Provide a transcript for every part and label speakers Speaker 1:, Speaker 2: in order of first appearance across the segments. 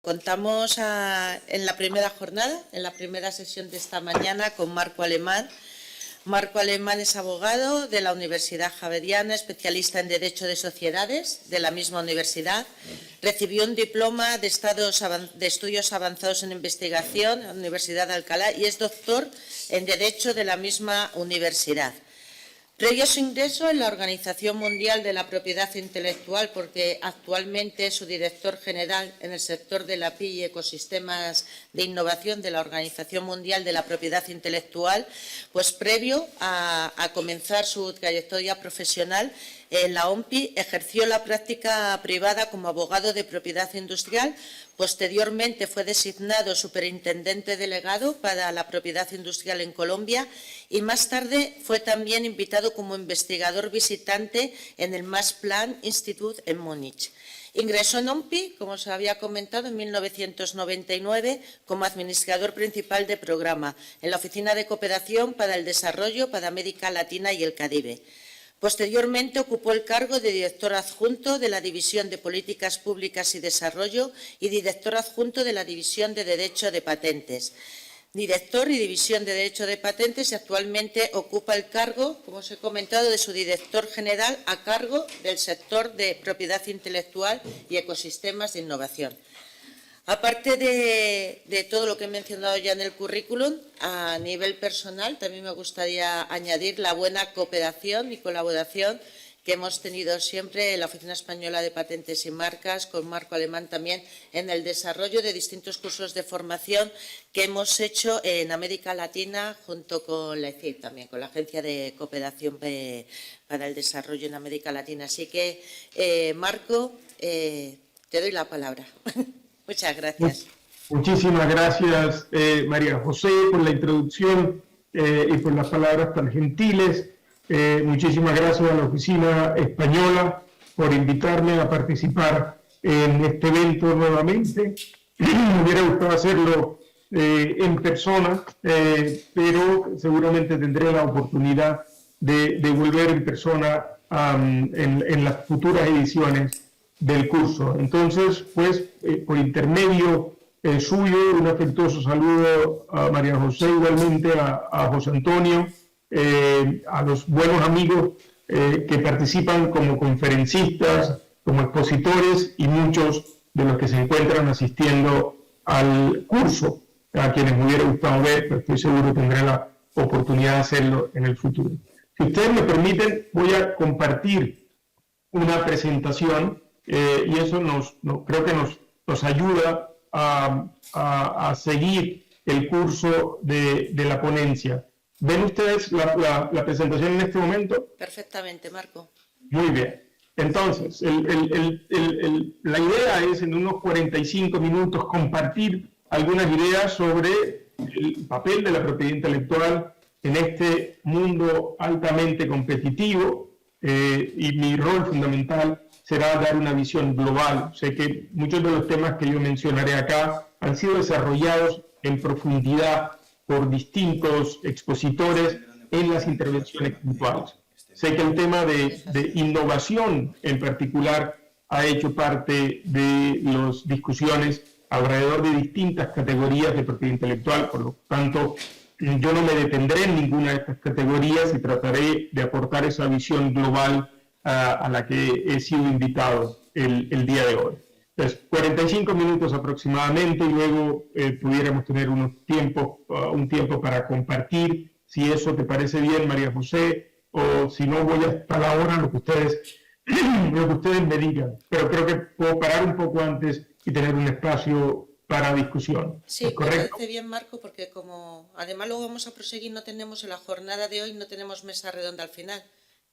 Speaker 1: Contamos en la primera jornada, en la primera sesión de esta mañana, con Marco Alemán. Marco Alemán es abogado de la Universidad Javeriana, especialista en Derecho de Sociedades de la misma universidad. Recibió un diploma de Estudios Avanzados en Investigación en la Universidad de Alcalá y es doctor en Derecho de la misma universidad. Previo a su ingreso en la Organización Mundial de la Propiedad Intelectual, porque actualmente es su director general en el sector de la API y ecosistemas de innovación de la Organización Mundial de la Propiedad Intelectual, pues previo a comenzar su trayectoria profesional en la OMPI, ejerció la práctica privada como abogado de propiedad industrial. Posteriormente fue designado superintendente delegado para la propiedad industrial en Colombia y más tarde fue también invitado como investigador visitante en el Max Planck Institute en Múnich. Ingresó en OMPI, como se había comentado, en 1999 como administrador principal de programa en la Oficina de Cooperación para el Desarrollo para América Latina y el Caribe. Posteriormente ocupó el cargo de director adjunto de la División de Políticas Públicas y Desarrollo y director adjunto de la División de Derecho de Patentes. Director y División de Derecho de Patentes y actualmente ocupa el cargo, como os he comentado, de su director general a cargo del sector de propiedad intelectual y ecosistemas de innovación. Aparte de todo lo que he mencionado ya en el currículum, a nivel personal también me gustaría añadir la buena cooperación y colaboración que hemos tenido siempre en la Oficina Española de Patentes y Marcas, con Marco Alemán también, en el desarrollo de distintos cursos de formación que hemos hecho en América Latina junto con la ECID, también con la Agencia de Cooperación para el Desarrollo en América Latina. Así que, Marco, te doy la palabra. Muchas gracias.
Speaker 2: Muchísimas gracias, María José, por la introducción y por las palabras tan gentiles. Muchísimas gracias a la Oficina Española por invitarme a participar en este evento nuevamente. Me hubiera gustado hacerlo en persona, pero seguramente tendré la oportunidad de volver en persona en las futuras ediciones del curso. Entonces, pues, por intermedio suyo, un afectuoso saludo a María José, igualmente a José Antonio, a los buenos amigos que participan como conferencistas, como expositores y muchos de los que se encuentran asistiendo al curso, a quienes me hubiera gustado ver, pero estoy seguro que tendré la oportunidad de hacerlo en el futuro. Si ustedes me permiten, voy a compartir una presentación y eso creo que nos ayuda a seguir el curso de la ponencia. ¿Ven ustedes la presentación en este momento?
Speaker 1: Perfectamente, Marco.
Speaker 2: Muy bien. Entonces, la idea es en unos 45 minutos compartir algunas ideas sobre el papel de la propiedad intelectual en este mundo altamente competitivo y mi rol fundamental será dar una visión global. Sé que muchos de los temas que yo mencionaré acá han sido desarrollados en profundidad por distintos expositores en las intervenciones puntuales. Sé que el tema de innovación en particular ha hecho parte de las discusiones alrededor de distintas categorías de propiedad intelectual, por lo tanto, yo no me detendré en ninguna de estas categorías y trataré de aportar esa visión global a la que he sido invitado el día de hoy. Entonces, 45 minutos aproximadamente y luego pudiéramos tener un tiempo para compartir, si eso te parece bien, María José, o si no, voy hasta la hora, lo que ustedes me digan. Pero creo que puedo parar un poco antes y tener un espacio para discusión.
Speaker 1: Sí, me parece bien, Marco, porque como además luego vamos a proseguir, no tenemos en la jornada de hoy, no tenemos mesa redonda al final.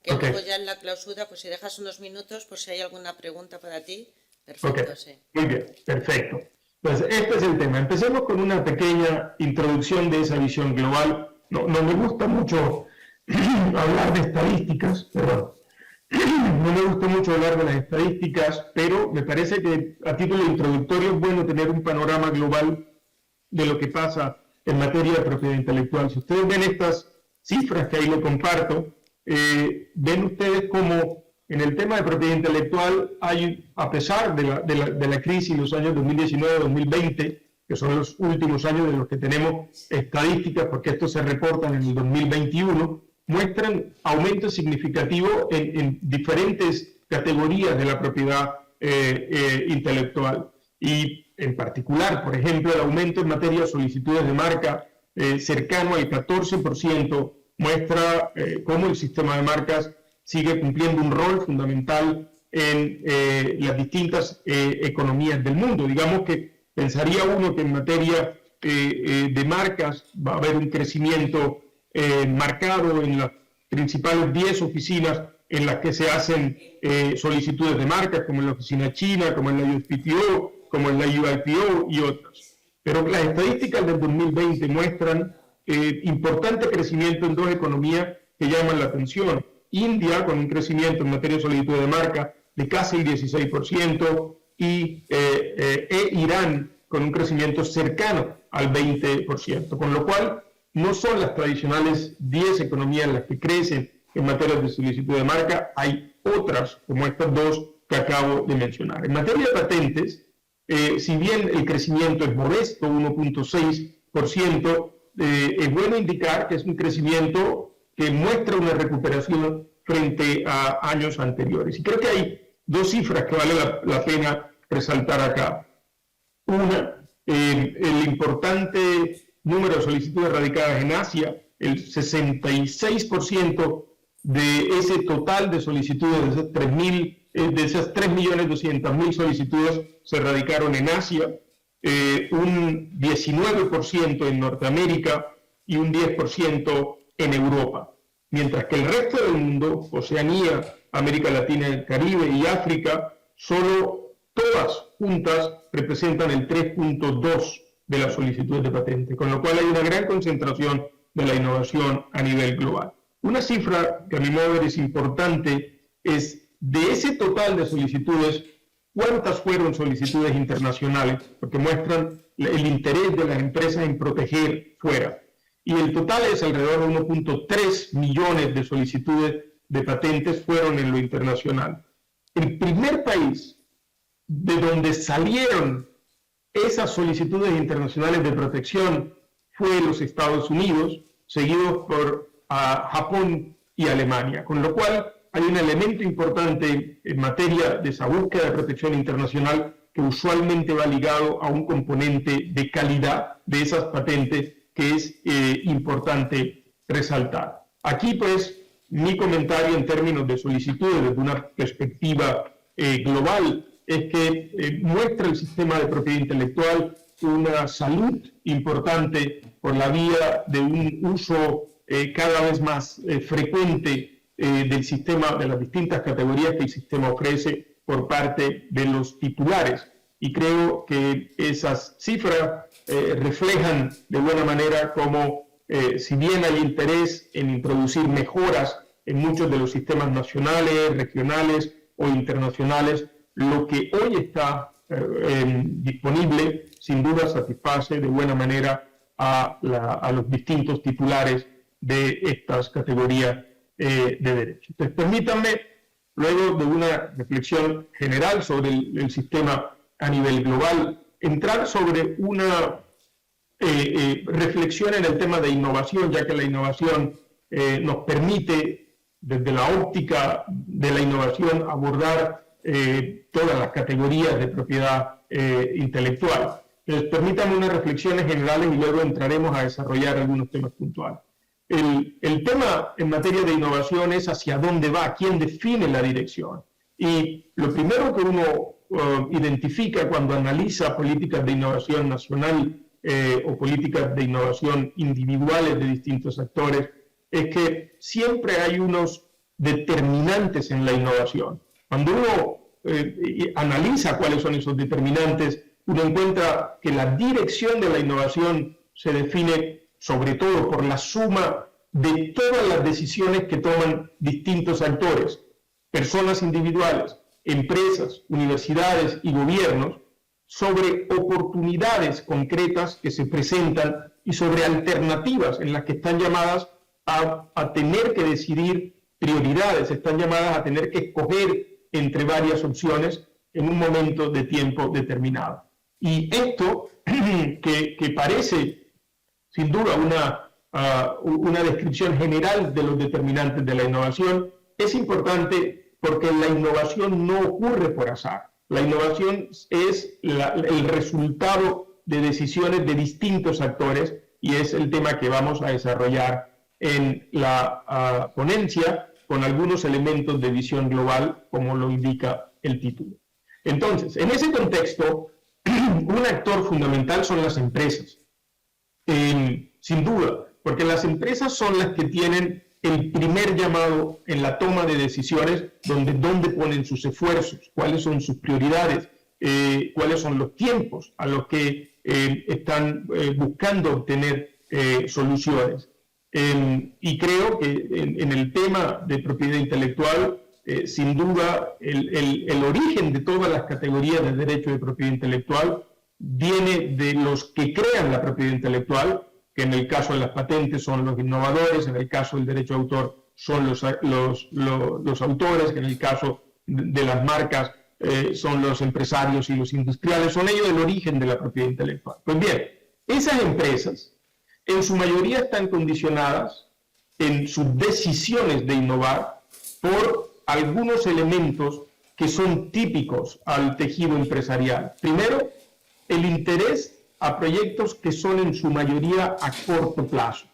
Speaker 1: Que luego ya en la clausura, pues si dejas unos minutos, por si hay alguna pregunta para ti, perfecto, sí.
Speaker 2: Muy bien, perfecto. Pues este es el tema. Empecemos con una pequeña introducción de esa visión global. No me gusta mucho hablar de estadísticas, perdón. No me gusta mucho hablar de las estadísticas, pero me parece que a título introductorio es bueno tener un panorama global de lo que pasa en materia de propiedad intelectual. Si ustedes ven estas cifras que ahí le comparto, ven ustedes como en el tema de propiedad intelectual, a pesar de la crisis en los años 2019-2020, que son los últimos años de los que tenemos estadísticas, porque estos se reportan en el 2021, muestran aumentos significativos en diferentes categorías de la propiedad intelectual. Y en particular, por ejemplo, el aumento en materia de solicitudes de marca cercano al 14% muestra cómo el sistema de marcas sigue cumpliendo un rol fundamental en las distintas economías del mundo. Digamos que pensaría uno que en materia de marcas va a haber un crecimiento marcado en las principales 10 oficinas en las que se hacen solicitudes de marcas, como en la oficina china, como en la USPTO, como en la UIPO y otras. Pero las estadísticas del 2020 muestran importante crecimiento en dos economías que llaman la atención. India, con un crecimiento en materia de solicitud de marca de casi el 16%, y Irán, con un crecimiento cercano al 20%. Con lo cual, no son las tradicionales 10 economías las que crecen en materia de solicitud de marca, hay otras, como estas dos que acabo de mencionar. En materia de patentes, si bien el crecimiento es modesto, 1.6%, es bueno indicar que es un crecimiento que muestra una recuperación frente a años anteriores. Y creo que hay dos cifras que vale la pena resaltar acá. Una, el importante número de solicitudes radicadas en Asia, el 66% de ese total de solicitudes, de esas 3.200.000 solicitudes se radicaron en Asia, un 19% en Norteamérica y un 10% en Europa. Mientras que el resto del mundo, Oceanía, América Latina, el Caribe y África, solo todas juntas representan el 3.2% de las solicitudes de patente, con lo cual hay una gran concentración de la innovación a nivel global. Una cifra que a mi modo de ver es importante es de ese total de solicitudes, ¿cuántas fueron solicitudes internacionales? Porque muestran el interés de las empresas en proteger fuera. Y el total es alrededor de 1.3 millones de solicitudes de patentes fueron en lo internacional. El primer país de donde salieron esas solicitudes internacionales de protección fue los Estados Unidos, seguidos por Japón y Alemania, con lo cual hay un elemento importante en materia de esa búsqueda de protección internacional que usualmente va ligado a un componente de calidad de esas patentes que es importante resaltar. Aquí, pues, mi comentario en términos de solicitudes desde una perspectiva global es que muestra el sistema de propiedad intelectual una salud importante por la vía de un uso cada vez más frecuente del sistema, de las distintas categorías que el sistema ofrece por parte de los titulares. Y creo que esas cifras reflejan de buena manera cómo, si bien hay interés en introducir mejoras en muchos de los sistemas nacionales, regionales o internacionales, lo que hoy está disponible sin duda satisface de buena manera a los distintos titulares de estas categorías de derechos. Entonces, permítanme, luego de una reflexión general sobre el sistema a nivel global, entrar sobre una reflexión en el tema de innovación, ya que la innovación nos permite, desde la óptica de la innovación, abordar todas las categorías de propiedad intelectual. Entonces, permítanme unas reflexiones generales y luego entraremos a desarrollar algunos temas puntuales. El tema en materia de innovación es hacia dónde va, quién define la dirección. Y lo primero que uno identifica cuando analiza políticas de innovación nacional o políticas de innovación individuales de distintos actores es que siempre hay unos determinantes en la innovación. Cuando uno analiza cuáles son esos determinantes, uno encuentra que la dirección de la innovación se define sobre todo por la suma de todas las decisiones que toman distintos actores, personas individuales, empresas, universidades y gobiernos, sobre oportunidades concretas que se presentan y sobre alternativas en las que están llamadas a tener que decidir prioridades, están llamadas a tener que escoger entre varias opciones en un momento de tiempo determinado. Y esto, que parece sin duda una descripción general de los determinantes de la innovación, es importante porque la innovación no ocurre por azar. La innovación es el resultado de decisiones de distintos actores y es el tema que vamos a desarrollar en la ponencia con algunos elementos de visión global, como lo indica el título. Entonces, en ese contexto, un actor fundamental son las empresas. Sin duda, porque las empresas son las que tienen el primer llamado en la toma de decisiones, dónde ponen sus esfuerzos, cuáles son sus prioridades, cuáles son los tiempos a los que están buscando obtener soluciones. Y creo que en el tema de propiedad intelectual, sin duda, el origen de todas las categorías de derecho de propiedad intelectual viene de los que crean la propiedad intelectual, que en el caso de las patentes son los innovadores, en el caso del derecho de autor son los autores, que en el caso de las marcas son los empresarios y los industriales, son ellos el origen de la propiedad intelectual. Pues bien, esas empresas en su mayoría están condicionadas en sus decisiones de innovar por algunos elementos que son típicos al tejido empresarial. Primero, el interés a proyectos que son en su mayoría a corto plazo.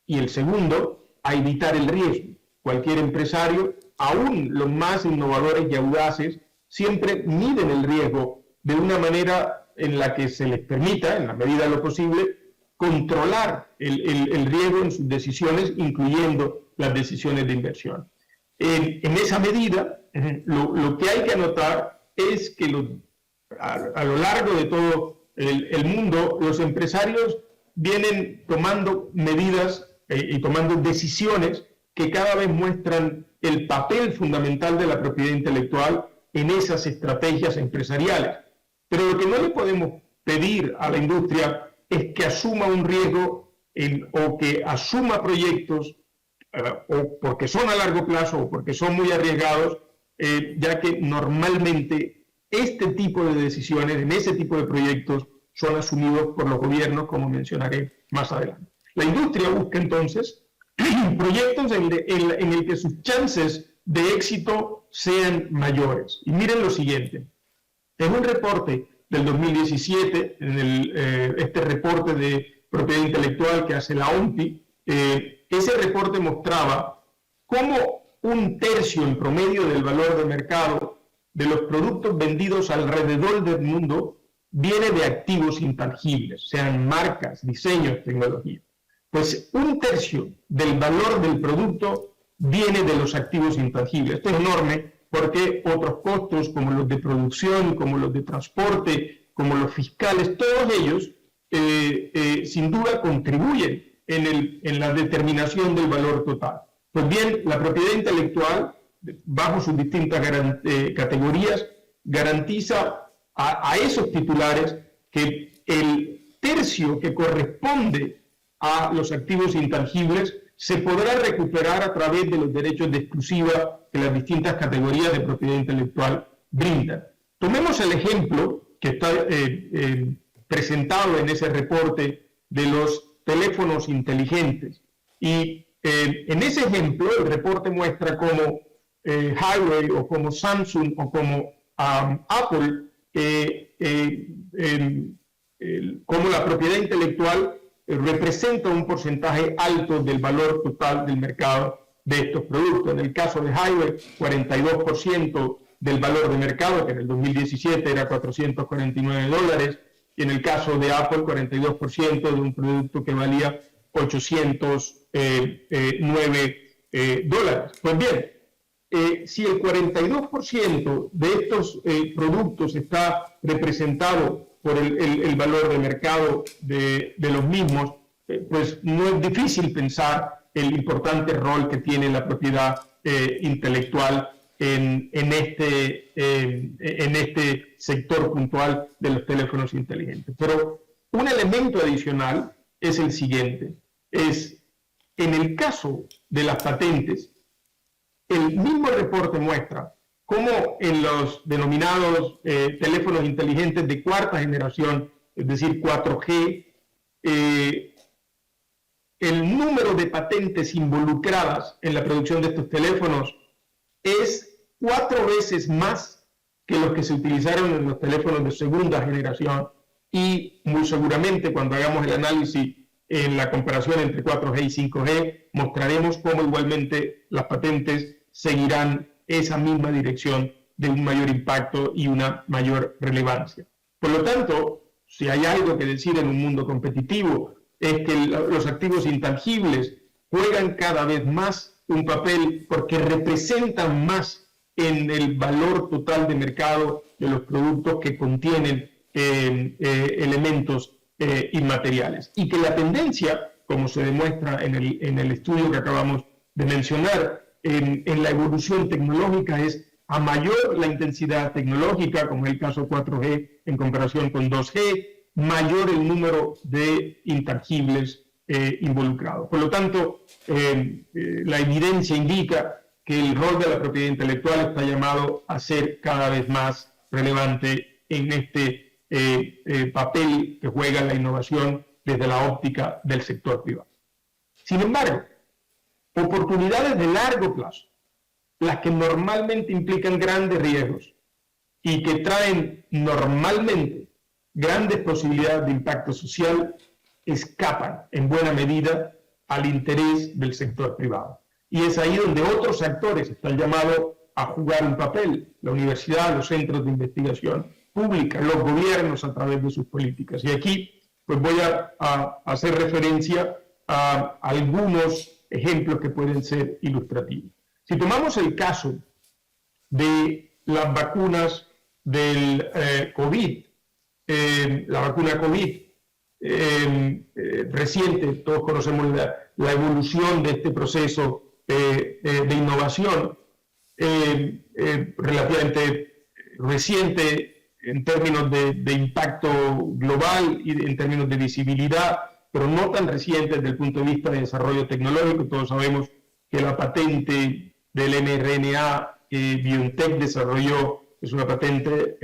Speaker 2: Y el segundo, a evitar el riesgo. Cualquier empresario, aún los más innovadores y audaces, siempre miden el riesgo de una manera en la que se les permita, en la medida de lo posible, controlar el riesgo en sus decisiones, incluyendo las decisiones de inversión. En esa medida, lo que hay que anotar es que a lo largo de todo el mundo, los empresarios vienen tomando medidas y tomando decisiones que cada vez muestran el papel fundamental de la propiedad intelectual en esas estrategias empresariales. Pero lo que no le podemos pedir a la industria es que asuma un riesgo o que asuma proyectos o porque son a largo plazo o porque son muy arriesgados, ya que normalmente este tipo de decisiones, en ese tipo de proyectos, son asumidos por los gobiernos, como mencionaré más adelante. La industria busca entonces proyectos en el que sus chances de éxito sean mayores. Y miren lo siguiente. En un reporte del 2017, este reporte de propiedad intelectual que hace la OMPI, ese reporte mostraba cómo 1/3 en promedio del valor de mercado de los productos vendidos alrededor del mundo viene de activos intangibles, sean marcas, diseños, tecnología. Pues 1/3 del valor del producto viene de los activos intangibles. Esto es enorme porque otros costos como los de producción, como los de transporte, como los fiscales, todos ellos sin duda contribuyen en la determinación del valor total. Pues bien, la propiedad intelectual, bajo sus distintas categorías, garantiza a esos titulares que el tercio que corresponde a los activos intangibles se podrá recuperar a través de los derechos de exclusiva que las distintas categorías de propiedad intelectual brindan. Tomemos el ejemplo que está presentado en ese reporte de los teléfonos inteligentes. Y en ese ejemplo, el reporte muestra cómo Huawei o como Samsung o como Apple, como la propiedad intelectual representa un porcentaje alto del valor total del mercado de estos productos. En el caso de Huawei, 42% del valor de mercado, que en el 2017 era $449, y en el caso de Apple, 42% de un producto que valía $809. Pues bien, si el 42% de estos productos está representado por el valor de mercado de los mismos, pues no es difícil pensar el importante rol que tiene la propiedad intelectual en este sector puntual de los teléfonos inteligentes. Pero un elemento adicional es el siguiente, es en el caso de las patentes, el mismo reporte muestra cómo en los denominados teléfonos inteligentes de cuarta generación, es decir, 4G, el número de patentes involucradas en la producción de estos teléfonos es 4 veces más que los que se utilizaron en los teléfonos de segunda generación, y muy seguramente cuando hagamos el análisis en la comparación entre 4G y 5G, mostraremos cómo igualmente las patentes seguirán esa misma dirección de un mayor impacto y una mayor relevancia. Por lo tanto, si hay algo que decir en un mundo competitivo, es que los activos intangibles juegan cada vez más un papel porque representan más en el valor total de mercado de los productos que contienen elementos inmateriales. Y que la tendencia, como se demuestra en el estudio que acabamos de mencionar, en la evolución tecnológica es a mayor la intensidad tecnológica, como es el caso 4G en comparación con 2G, mayor el número de intangibles involucrados. Por lo tanto, la evidencia indica que el rol de la propiedad intelectual está llamado a ser cada vez más relevante en este papel que juega la innovación desde la óptica del sector privado. Sin embargo, oportunidades de largo plazo, las que normalmente implican grandes riesgos y que traen normalmente grandes posibilidades de impacto social, escapan en buena medida al interés del sector privado. Y es ahí donde otros actores están llamados a jugar un papel: la universidad, los centros de investigación pública, los gobiernos a través de sus políticas. Y aquí pues voy a hacer referencia a algunos ejemplos que pueden ser ilustrativos. Si tomamos el caso de las vacunas del COVID, la vacuna COVID reciente, todos conocemos la evolución de este proceso de innovación relativamente reciente en términos de impacto global y en términos de visibilidad, pero no tan reciente desde el punto de vista de desarrollo tecnológico. Todos sabemos que la patente del mRNA que BioNTech desarrolló es una patente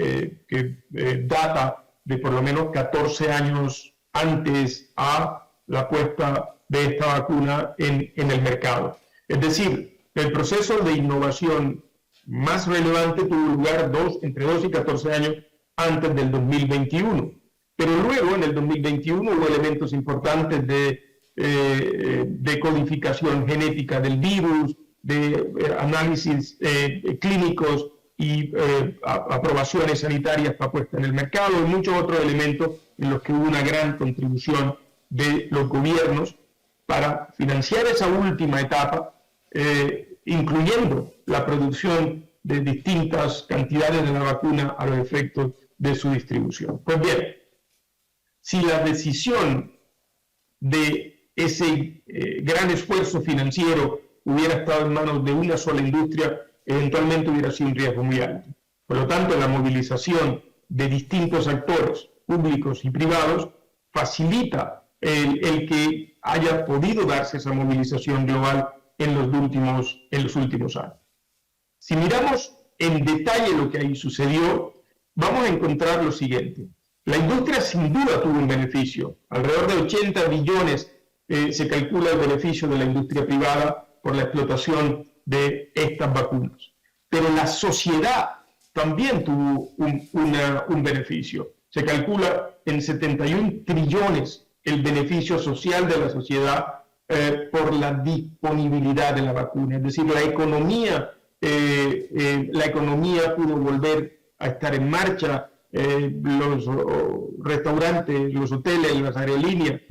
Speaker 2: que data de por lo menos 14 años antes a la puesta de esta vacuna en el mercado. Es decir, el proceso de innovación más relevante tuvo lugar entre 2 y 14 años antes del 2021. Pero luego, en el 2021, hubo elementos importantes de codificación genética del virus, de análisis clínicos y aprobaciones sanitarias para puesta en el mercado, y muchos otros elementos en los que hubo una gran contribución de los gobiernos para financiar esa última etapa, incluyendo la producción de distintas cantidades de la vacuna a los efectos de su distribución. Pues bien, si la decisión de ese gran esfuerzo financiero hubiera estado en manos de una sola industria, eventualmente hubiera sido un riesgo muy alto. Por lo tanto, la movilización de distintos actores públicos y privados facilita el que haya podido darse esa movilización global en los últimos años. Si miramos en detalle lo que ahí sucedió, vamos a encontrar lo siguiente. La industria sin duda tuvo un beneficio. Alrededor de 80 billones se calcula el beneficio de la industria privada por la explotación de estas vacunas. Pero la sociedad también tuvo un beneficio. Se calcula en 71 trillones el beneficio social de la sociedad por la disponibilidad de la vacuna. Es decir, la economía pudo volver a estar en marcha, los restaurantes, los hoteles, las aerolíneas,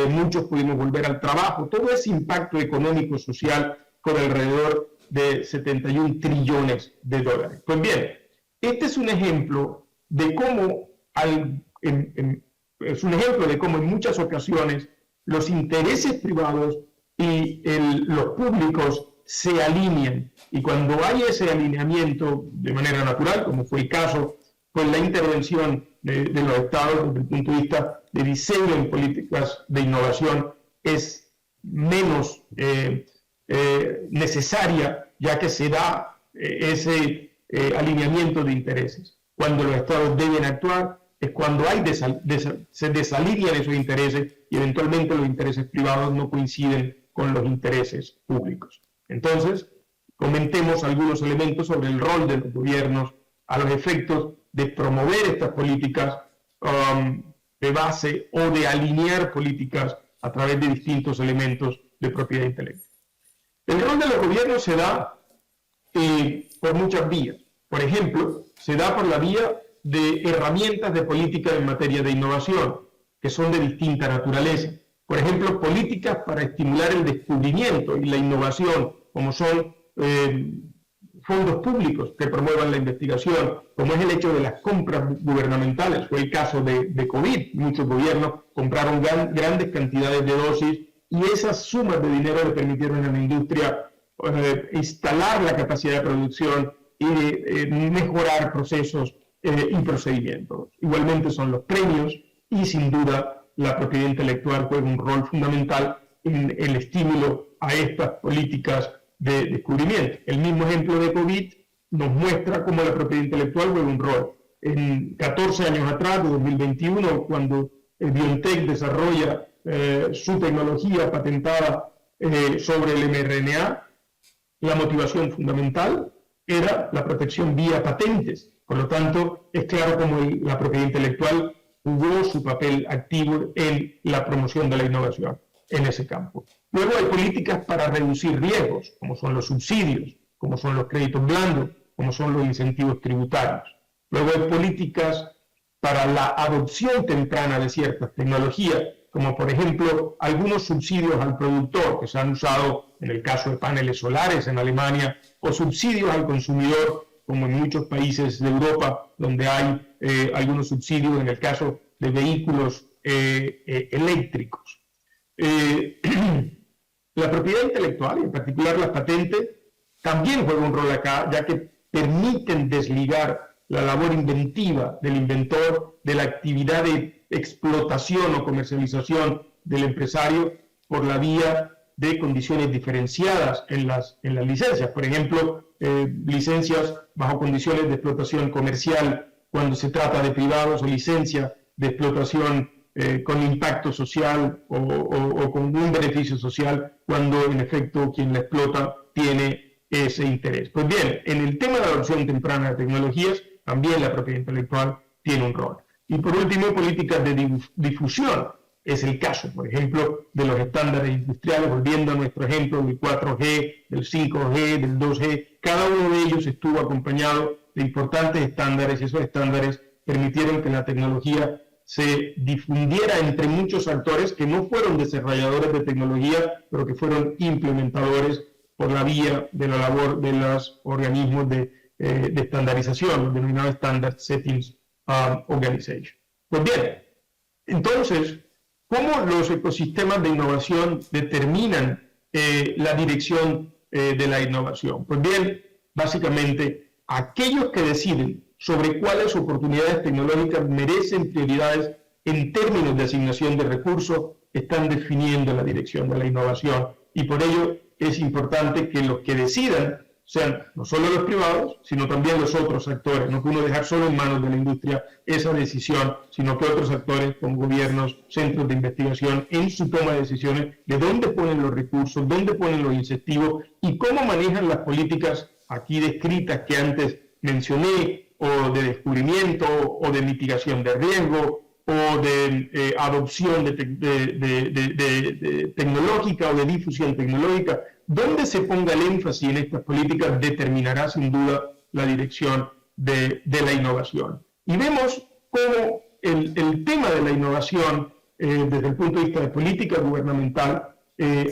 Speaker 2: muchos pudimos volver al trabajo. Todo ese impacto económico social con alrededor de 71 trillones de dólares. Pues bien, este es un ejemplo de cómo en muchas ocasiones los intereses privados y los públicos se alinean, y cuando hay ese alineamiento de manera natural, como fue el caso, pues la intervención de los estados desde el punto de vista de diseño en políticas de innovación es menos necesaria ya que se da ese alineamiento de intereses. Cuando los estados deben actuar es cuando se desalinean esos intereses y eventualmente los intereses privados no coinciden con los intereses públicos. Entonces, comentemos algunos elementos sobre el rol de los gobiernos a los efectos de promover estas políticas de base o de alinear políticas a través de distintos elementos de propiedad intelectual. El rol de los gobiernos se da por muchas vías. Por ejemplo, se da por la vía de herramientas de política en materia de innovación, que son de distinta naturaleza. Por ejemplo, políticas para estimular el descubrimiento y la innovación, como son fondos públicos que promuevan la investigación, como es el hecho de las compras gubernamentales. Fue el caso de COVID. Muchos gobiernos compraron grandes cantidades de dosis y esas sumas de dinero le permitieron a la industria instalar la capacidad de producción y mejorar procesos y procedimientos. Igualmente son los premios y sin duda la propiedad intelectual juega un rol fundamental en el estímulo a estas políticas de descubrimiento. El mismo ejemplo de COVID nos muestra cómo la propiedad intelectual juega un rol. En 14 años atrás, de 2021, cuando el BioNTech desarrolla su tecnología patentada sobre el mRNA, la motivación fundamental era la protección vía patentes. Por lo tanto, es claro cómo la propiedad intelectual jugó su papel activo en la promoción de la innovación en ese campo. Luego hay políticas para reducir riesgos, como son los subsidios, como son los créditos blandos, como son los incentivos tributarios. Luego hay políticas para la adopción temprana de ciertas tecnologías, como por ejemplo algunos subsidios al productor que se han usado en el caso de paneles solares en Alemania, o subsidios al consumidor, como en muchos países de Europa, donde hay algunos subsidios en el caso de vehículos eléctricos. La propiedad intelectual, y en particular las patentes, también juega un rol acá, ya que permiten desligar la labor inventiva del inventor de la actividad de explotación o comercialización del empresario por la vía de condiciones diferenciadas en las licencias. Por ejemplo, licencias bajo condiciones de explotación comercial cuando se trata de privados, o licencia de explotación con impacto social o con un beneficio social cuando en efecto quien la explota tiene ese interés. Pues bien, en el tema de la adopción temprana de tecnologías, también la propiedad intelectual tiene un rol. Y por último, políticas de difusión. Es el caso, por ejemplo, de los estándares industriales, volviendo a nuestro ejemplo del 4G, del 5G, del 2G. Cada uno de ellos estuvo acompañado de importantes estándares y esos estándares permitieron que la tecnología se difundiera entre muchos actores que no fueron desarrolladores de tecnología, pero que fueron implementadores por la vía de la labor de los organismos de estandarización, los denominados Standard Settings Organization. Pues bien, entonces, ¿cómo los ecosistemas de innovación determinan la dirección de la innovación? Pues bien, básicamente, aquellos que deciden sobre cuáles oportunidades tecnológicas merecen prioridades en términos de asignación de recursos están definiendo la dirección de la innovación. Y por ello es importante que los que decidan sean no solo los privados, sino también los otros actores. No puede dejar solo en manos de la industria esa decisión, sino que otros actores, como gobiernos, centros de investigación, en su toma de decisiones, de dónde ponen los recursos, dónde ponen los incentivos y cómo manejan las políticas aquí descritas que antes mencioné, o de descubrimiento, o de mitigación de riesgo, o de adopción tecnológica o de difusión tecnológica. Dónde se ponga el énfasis en estas políticas determinará sin duda la dirección de la innovación. Y vemos cómo el tema de la innovación desde el punto de vista de política gubernamental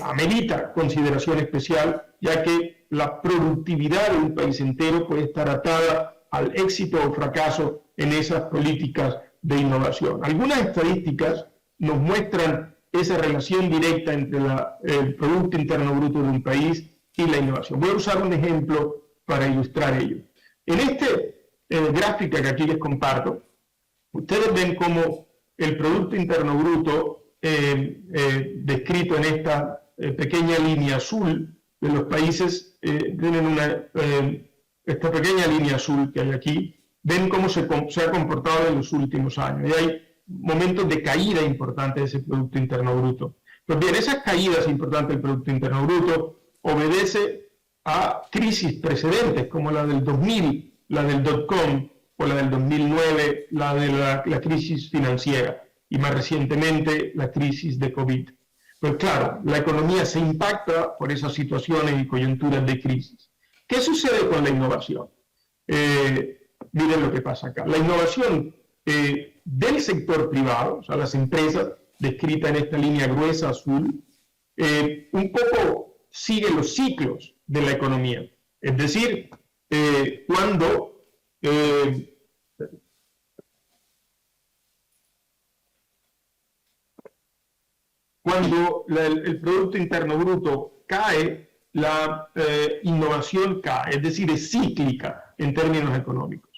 Speaker 2: amerita consideración especial, ya que la productividad de un país entero puede estar atada al éxito o fracaso en esas políticas de innovación. Algunas estadísticas nos muestran esa relación directa entre el Producto Interno Bruto de un país y la innovación. Voy a usar un ejemplo para ilustrar ello. En esta gráfica que aquí les comparto, ustedes ven cómo el Producto Interno Bruto, descrito en esta pequeña línea azul de los países tienen esta pequeña línea azul que hay aquí, ven cómo se ha comportado en los últimos años. Y hay momentos de caída importante de ese Producto Interno Bruto. Pues bien, esas caídas importantes del Producto Interno Bruto obedece a crisis precedentes, como la del 2000, la del dot-com, o la del 2009, la de la crisis financiera, y más recientemente la crisis de COVID. Pues claro, la economía se impacta por esas situaciones y coyunturas de crisis. ¿Qué sucede con la innovación? Miren lo que pasa acá. La innovación del sector privado, o sea, las empresas, descritas en esta línea gruesa azul, un poco sigue los ciclos de la economía. Es decir, cuando el Producto Interno Bruto cae, la innovación cae, es decir, es cíclica en términos económicos.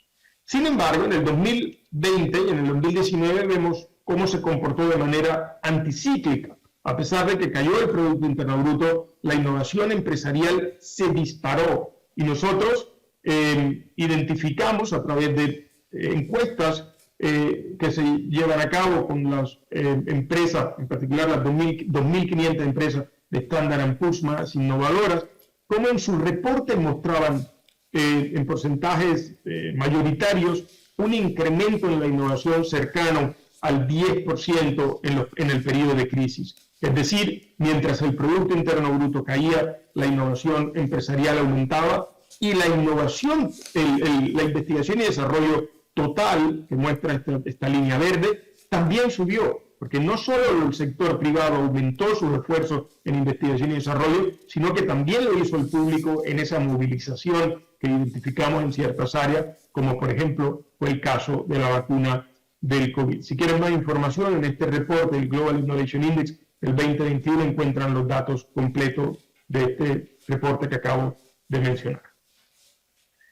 Speaker 2: Sin embargo, en el 2020 y en el 2019 vemos cómo se comportó de manera anticíclica. A pesar de que cayó el Producto Interno Bruto, la innovación empresarial se disparó y nosotros identificamos a través de encuestas que se llevan a cabo con las empresas, en particular las 2.500 empresas de Standard & Poor's más innovadoras, como en sus reportes mostraban en porcentajes mayoritarios un incremento en la innovación cercano al 10% en el periodo de crisis. Es decir, mientras el Producto Interno Bruto caía, la innovación empresarial aumentaba y la innovación, la investigación y desarrollo total, que muestra esta línea verde, también subió, porque no solo el sector privado aumentó sus esfuerzos en investigación y desarrollo, sino que también lo hizo el público en esa movilización que identificamos en ciertas áreas, como por ejemplo fue el caso de la vacuna del COVID. Si quieren más información, en este reporte del Global Innovation Index del 2021 encuentran los datos completos de este reporte que acabo de mencionar.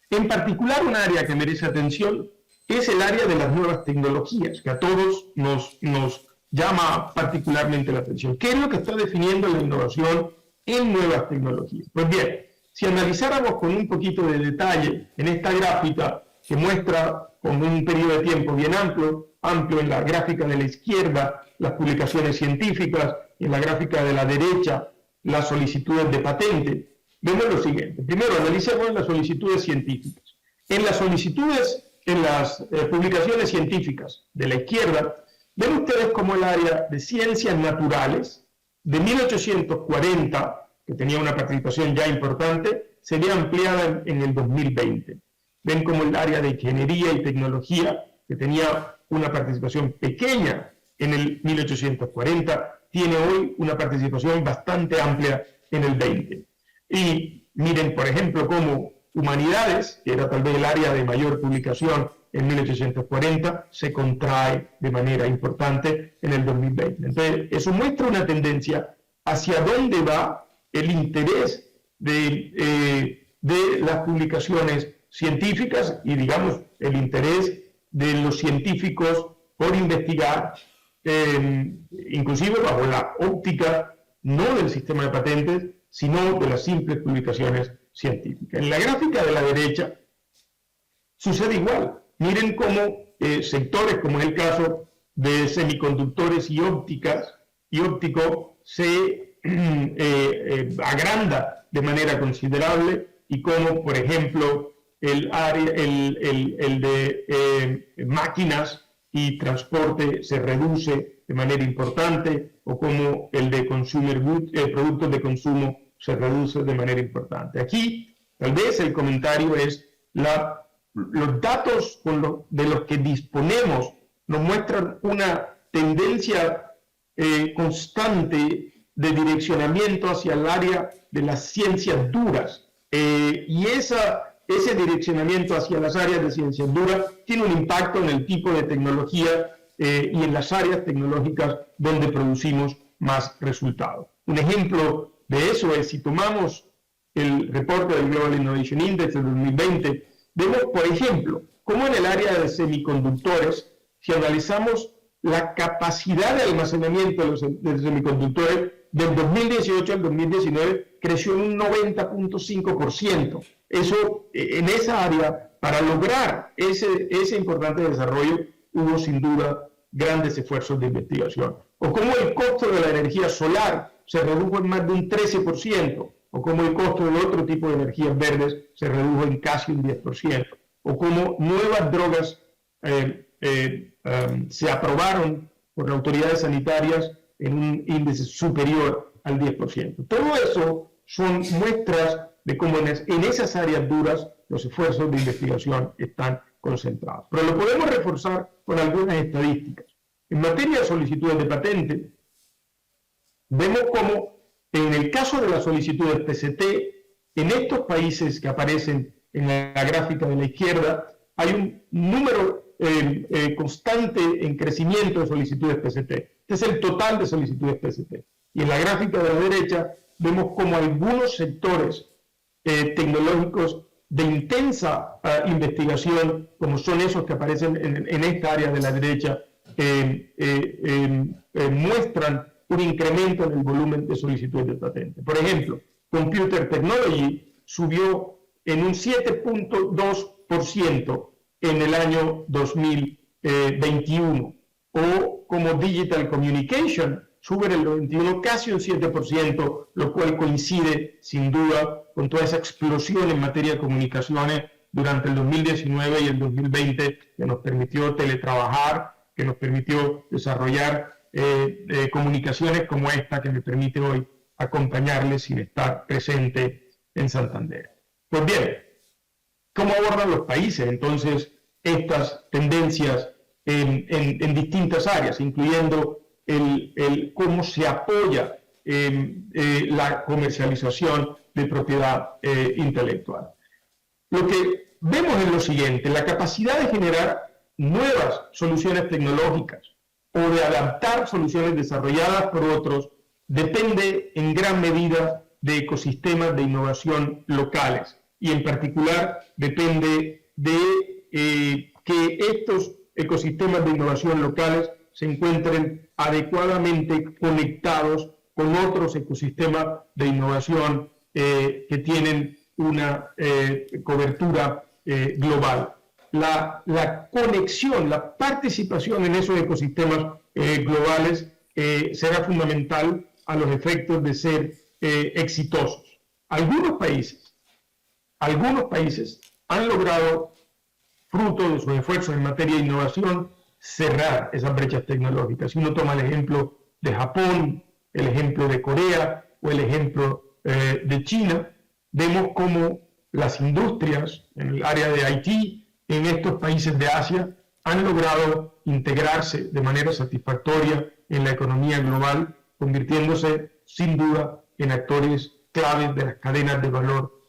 Speaker 2: En particular, un área que merece atención es el área de las nuevas tecnologías, que a todos nos llama particularmente la atención. ¿Qué es lo que está definiendo la innovación en nuevas tecnologías? Pues bien, si analizáramos con un poquito de detalle en esta gráfica que muestra con un periodo de tiempo bien amplio en la gráfica de la izquierda las publicaciones científicas y en la gráfica de la derecha las solicitudes de patente, vemos lo siguiente. Primero, analicemos las solicitudes científicas. En las publicaciones científicas de la izquierda, ven ustedes cómo el área de ciencias naturales de 1840, que tenía una participación ya importante, se ve ampliada en el 2020. Ven cómo el área de ingeniería y tecnología, que tenía una participación pequeña en el 1840, tiene hoy una participación bastante amplia en el 20. Y miren, por ejemplo, cómo humanidades, que era tal vez el área de mayor publicación en 1840, se contrae de manera importante en el 2020. Entonces, eso muestra una tendencia hacia dónde va el interés de las publicaciones científicas y, digamos, el interés de los científicos por investigar, inclusive bajo la óptica no del sistema de patentes, sino de las simples publicaciones científicas. En la gráfica de la derecha sucede igual. Miren cómo sectores, como es el caso de semiconductores y óptico, se agranda de manera considerable y cómo, por ejemplo, el de máquinas y transporte se reduce de manera importante, o como el de consumer goods, productos de consumo se reduce de manera importante. Aquí, tal vez el comentario es los datos de los que disponemos nos muestran una tendencia constante de direccionamiento hacia el área de las ciencias duras. Y ese direccionamiento hacia las áreas de ciencias duras tiene un impacto en el tipo de tecnología y en las áreas tecnológicas donde producimos más resultados. Un ejemplo de eso es, si tomamos el reporte del Global Innovation Index del 2020, vemos, por ejemplo, cómo en el área de semiconductores, si analizamos la capacidad de almacenamiento de los semiconductores, del 2018 al 2019 creció en un 90.5%. Eso, en esa área, para lograr ese importante desarrollo, hubo sin duda grandes esfuerzos de investigación. O como el costo de la energía solar se redujo en más de un 13%, o como el costo de otro tipo de energías verdes se redujo en casi un 10%, o como nuevas drogas se aprobaron por las autoridades sanitarias en un índice superior al 10%. Todo eso son muestras de cómo en esas áreas duras los esfuerzos de investigación están concentrados. Pero lo podemos reforzar con algunas estadísticas. En materia de solicitudes de patente, vemos cómo en el caso de las solicitudes PCT, en estos países que aparecen en la gráfica de la izquierda, hay un número constante en crecimiento de solicitudes PCT. Este es el total de solicitudes PCT. Y en la gráfica de la derecha vemos como algunos sectores tecnológicos de intensa investigación, como son esos que aparecen en esta área de la derecha, muestran un incremento en el volumen de solicitudes de patente. Por ejemplo, Computer Technology subió en un 7.2% en el año 2021, o como Digital Communication sube en el 21 casi un 7%, lo cual coincide sin duda con toda esa explosión en materia de comunicaciones durante el 2019 y el 2020 que nos permitió teletrabajar, que nos permitió desarrollar comunicaciones como esta que me permite hoy acompañarles sin estar presente en Santander. Pues bien, ¿cómo abordan los países entonces estas tendencias en distintas áreas, incluyendo el cómo se apoya la comercialización de propiedad intelectual? Lo que vemos es lo siguiente: la capacidad de generar nuevas soluciones tecnológicas o de adaptar soluciones desarrolladas por otros depende en gran medida de ecosistemas de innovación locales, y en particular depende de que estos ecosistemas de innovación locales se encuentren adecuadamente conectados con otros ecosistemas de innovación que tienen una cobertura global. La conexión, la participación en esos ecosistemas globales será fundamental a los efectos de ser exitosos. Algunos países han logrado, fruto de sus esfuerzos en materia de innovación, cerrar esas brechas tecnológicas. Si uno toma el ejemplo de Japón, el ejemplo de Corea o el ejemplo de China, vemos cómo las industrias en el área de IT en estos países de Asia han logrado integrarse de manera satisfactoria en la economía global, convirtiéndose sin duda en actores claves de las cadenas de valor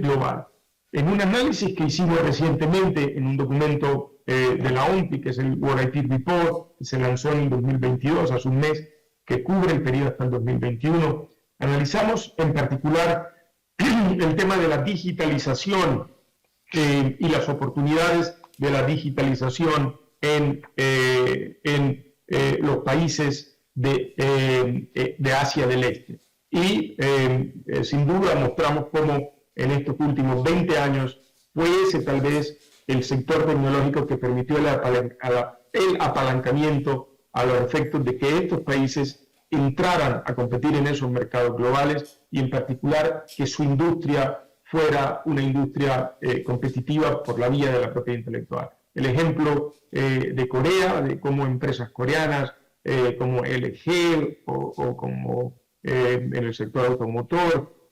Speaker 2: global. En un análisis que hicimos recientemente en un documento de la OMPI, que es el World IT Report, que se lanzó en el 2022, hace un mes, que cubre el periodo hasta el 2021, analizamos en particular el tema de la digitalización y las oportunidades de la digitalización en los países de Asia del Este. Y sin duda mostramos cómo en estos últimos 20 años fue ese tal vez el sector tecnológico que permitió el apalancamiento a los efectos de que estos países entraran a competir en esos mercados globales, y en particular que su industria fuera una industria competitiva por la vía de la propiedad intelectual. El ejemplo de Corea, de cómo empresas coreanas como LG o como en el sector automotor,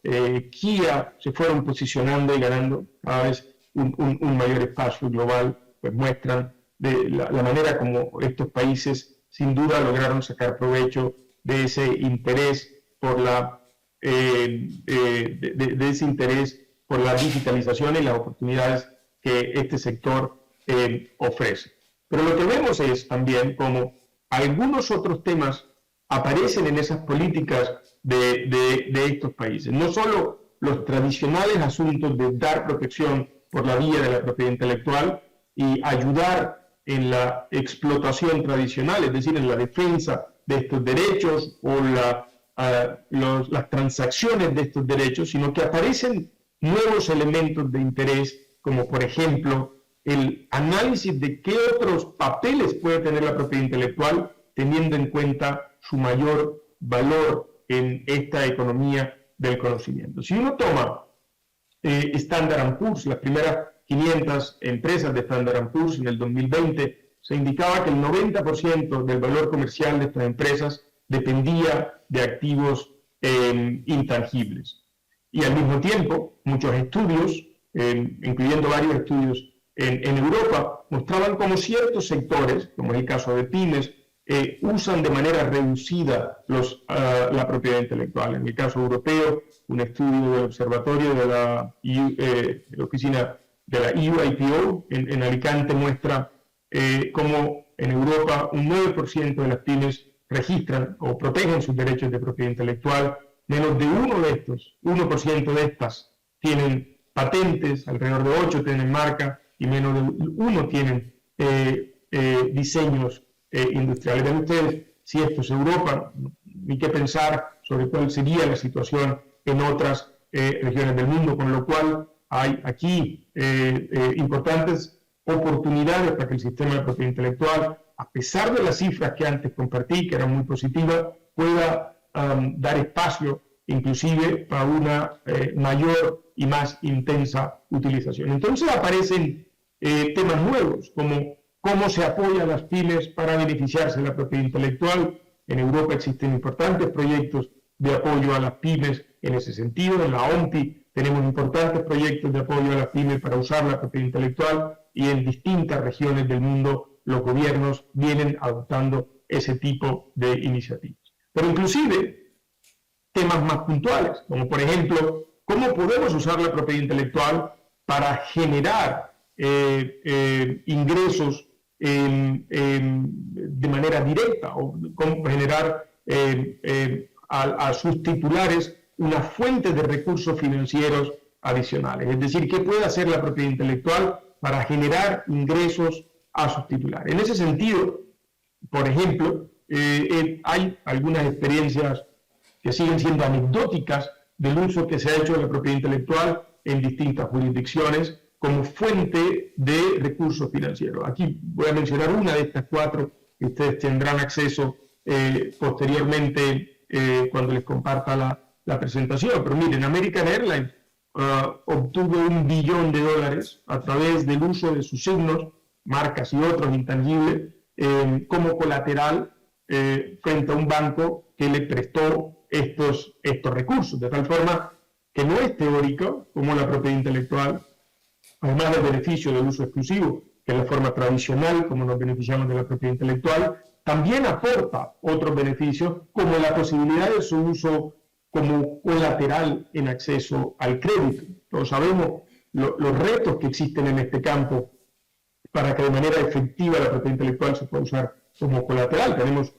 Speaker 2: Kia, se fueron posicionando y ganando cada vez un mayor espacio global, pues muestran de la manera como estos países sin duda lograron sacar provecho de ese interés por la ese interés por la digitalización y las oportunidades que este sector ofrece. Pero lo que vemos es también como algunos otros temas aparecen en esas políticas de estos países. No solo los tradicionales asuntos de dar protección por la vía de la propiedad intelectual y ayudar en la explotación tradicional, es decir, en la defensa de estos derechos o la las transacciones de estos derechos, sino que aparecen nuevos elementos de interés, como por ejemplo el análisis de qué otros papeles puede tener la propiedad intelectual, teniendo en cuenta su mayor valor en esta economía del conocimiento. Si uno toma Standard & Poor's, las primeras 500 empresas de Standard & Poor's en el 2020, se indicaba que el 90% del valor comercial de estas empresas dependía de activos intangibles. Y al mismo tiempo, muchos estudios, incluyendo varios estudios en Europa, mostraban cómo ciertos sectores, como es el caso de pymes, usan de manera reducida la propiedad intelectual. En el caso europeo, un estudio del observatorio de la oficina de la EUIPO en Alicante muestra cómo en Europa un 9% de las pymes registran o protegen sus derechos de propiedad intelectual. Menos de 1% de estas tienen patentes, alrededor de 8 tienen marca y menos de 1 tienen diseños industriales. Ven ustedes, si esto es Europa, ni qué pensar sobre cuál sería la situación en otras regiones del mundo, con lo cual hay aquí importantes oportunidades para que el sistema de propiedad intelectual, a pesar de las cifras que antes compartí, que eran muy positivas, pueda dar espacio inclusive para una mayor y más intensa utilización. Entonces aparecen temas nuevos, como cómo se apoya a las pymes para beneficiarse de la propiedad intelectual. En Europa existen importantes proyectos de apoyo a las pymes en ese sentido. En la OMPI tenemos importantes proyectos de apoyo a las pymes para usar la propiedad intelectual, y en distintas regiones del mundo los gobiernos vienen adoptando ese tipo de iniciativas. Pero inclusive temas más puntuales, como por ejemplo, cómo podemos usar la propiedad intelectual para generar ingresos de manera directa, o cómo generar a sus titulares una fuente de recursos financieros adicionales. Es decir, ¿qué puede hacer la propiedad intelectual para generar ingresos a sus titulares? En ese sentido, por ejemplo, hay algunas experiencias que siguen siendo anecdóticas del uso que se ha hecho de la propiedad intelectual en distintas jurisdicciones como fuente de recursos financieros. Aquí voy a mencionar una de estas 4 que ustedes tendrán acceso posteriormente cuando les comparta la presentación. Pero miren, American Airlines obtuvo $1 billón a través del uso de sus signos, marcas y otros intangibles como colateral frente a un banco que le prestó estos recursos, de tal forma que no es teórico como la propiedad intelectual, además del beneficio del uso exclusivo, que es la forma tradicional como nos beneficiamos de la propiedad intelectual, también aporta otros beneficios, como la posibilidad de su uso como colateral en acceso al crédito. Todos sabemos los retos que existen en este campo para que de manera efectiva la propiedad intelectual se pueda usar como colateral. Tenemos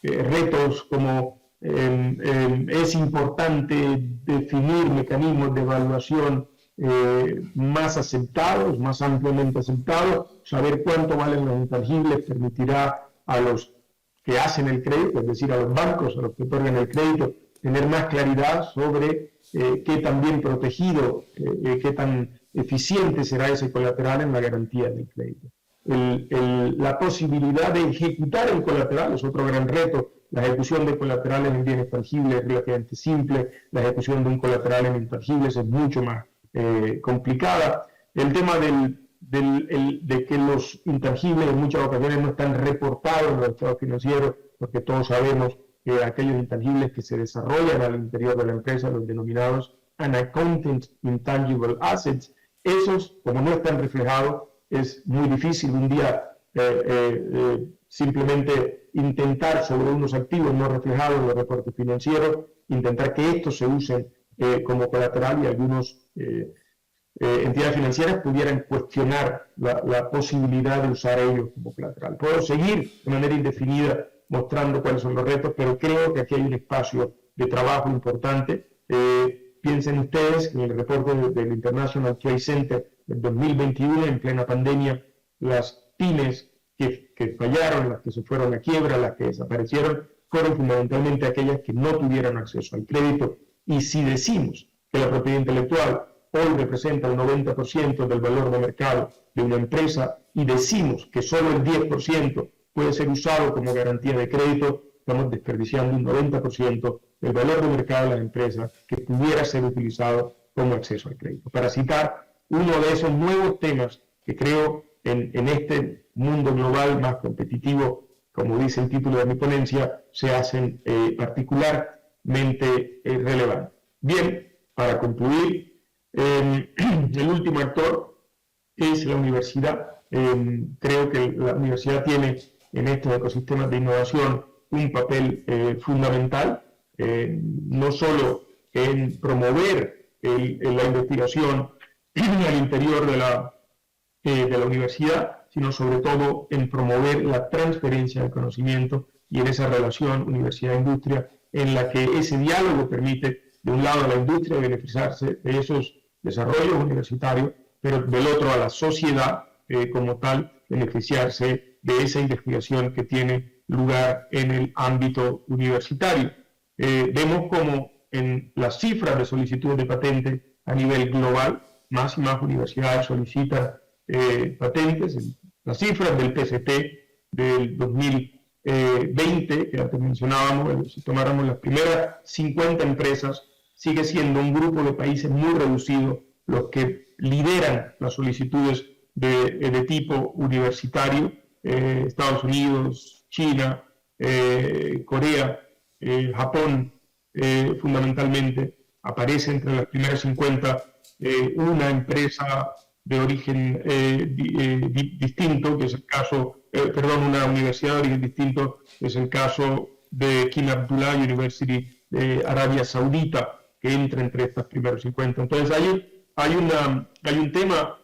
Speaker 2: retos como es importante definir mecanismos de evaluación más aceptados, más ampliamente aceptados. Saber cuánto valen los intangibles permitirá a los que hacen el crédito, es decir, a los bancos, a los que otorgan el crédito, tener más claridad sobre qué tan bien protegido, qué tan eficiente será ese colateral en la garantía del crédito. La posibilidad de ejecutar el colateral es otro gran reto. La ejecución de colaterales en bienes tangibles es relativamente simple, la ejecución de un colateral en intangibles es mucho más complicada. El tema de que los intangibles en muchas ocasiones no están reportados en los estados financieros, porque todos sabemos que aquellos intangibles que se desarrollan al interior de la empresa, los denominados unaccounted intangible assets, esos, como no están reflejados, es muy difícil un día simplemente intentar sobre unos activos no reflejados en los reportes financieros, intentar que estos se usen como colateral, y algunos entidades financieras pudieran cuestionar la posibilidad de usar ellos como colateral. Puedo seguir de manera indefinida mostrando cuáles son los retos, pero creo que aquí hay un espacio de trabajo importante. Piensen ustedes que en el reporte del International Trade Center del 2021, en plena pandemia, las pymes que fallaron, las que se fueron a quiebra, las que desaparecieron, fueron fundamentalmente aquellas que no tuvieron acceso al crédito. Y si decimos que la propiedad intelectual hoy representa el 90% del valor de mercado de una empresa y decimos que solo el 10% puede ser usado como garantía de crédito, estamos desperdiciando un 90% del valor de mercado de la empresa que pudiera ser utilizado como acceso al crédito. Para citar uno de esos nuevos temas que creo en este mundo global más competitivo, como dice el título de mi ponencia, se hacen particularmente relevantes. Bien, para concluir, el último actor es la universidad. Creo que la universidad tiene en estos ecosistemas de innovación un papel fundamental, no solo en promover la investigación al interior de la universidad, sino sobre todo en promover la transferencia del conocimiento y en esa relación universidad-industria en la que ese diálogo permite, de un lado, a la industria beneficiarse de esos desarrollos universitarios, pero del otro a la sociedad como tal, beneficiarse de esa investigación que tiene lugar en el ámbito universitario. Vemos como en las cifras de solicitudes de patente a nivel global, más y más universidades solicitan patentes. Las cifras del PCT del 2020, que antes mencionábamos, si tomáramos las primeras 50 empresas, sigue siendo un grupo de países muy reducido los que lideran las solicitudes de tipo universitario. Estados Unidos, China, Corea, Japón, fundamentalmente, aparece entre las primeras 50 una empresa de origen distinto, que es el caso, una universidad de origen distinto, que es el caso de King Abdullah University de Arabia Saudita, que entra entre estas primeras 50. Entonces hay un tema,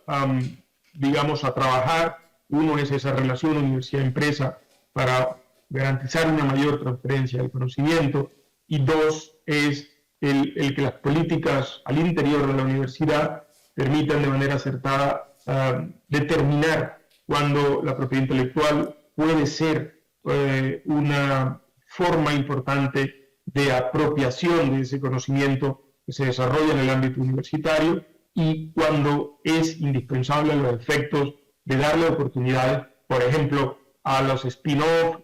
Speaker 2: digamos, a trabajar. Uno es esa relación universidad-empresa para garantizar una mayor transferencia del conocimiento, y dos es el que las políticas al interior de la universidad permitan de manera acertada determinar cuándo la propiedad intelectual puede ser una forma importante de apropiación de ese conocimiento que se desarrolla en el ámbito universitario, y cuando es indispensable a los efectos de darle oportunidades, por ejemplo, a los spin-off,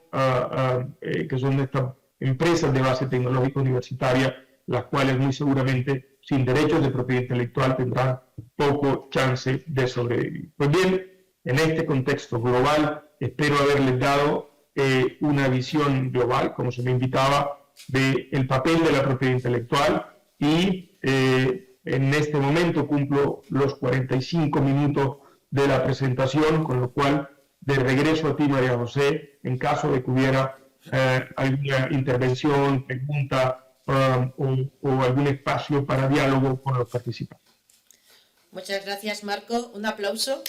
Speaker 2: que son de estas empresas de base tecnológica universitaria, las cuales muy seguramente sin derechos de propiedad intelectual tendrán poco chance de sobrevivir. Pues bien, en este contexto global, espero haberles dado una visión global, como se me invitaba, del papel de la propiedad intelectual, y en este momento cumplo los 45 minutos de la presentación, con lo cual de regreso a ti, María José, en caso de que hubiera alguna intervención, pregunta o algún espacio para diálogo con los participantes.
Speaker 1: Muchas gracias, Marco. Un aplauso.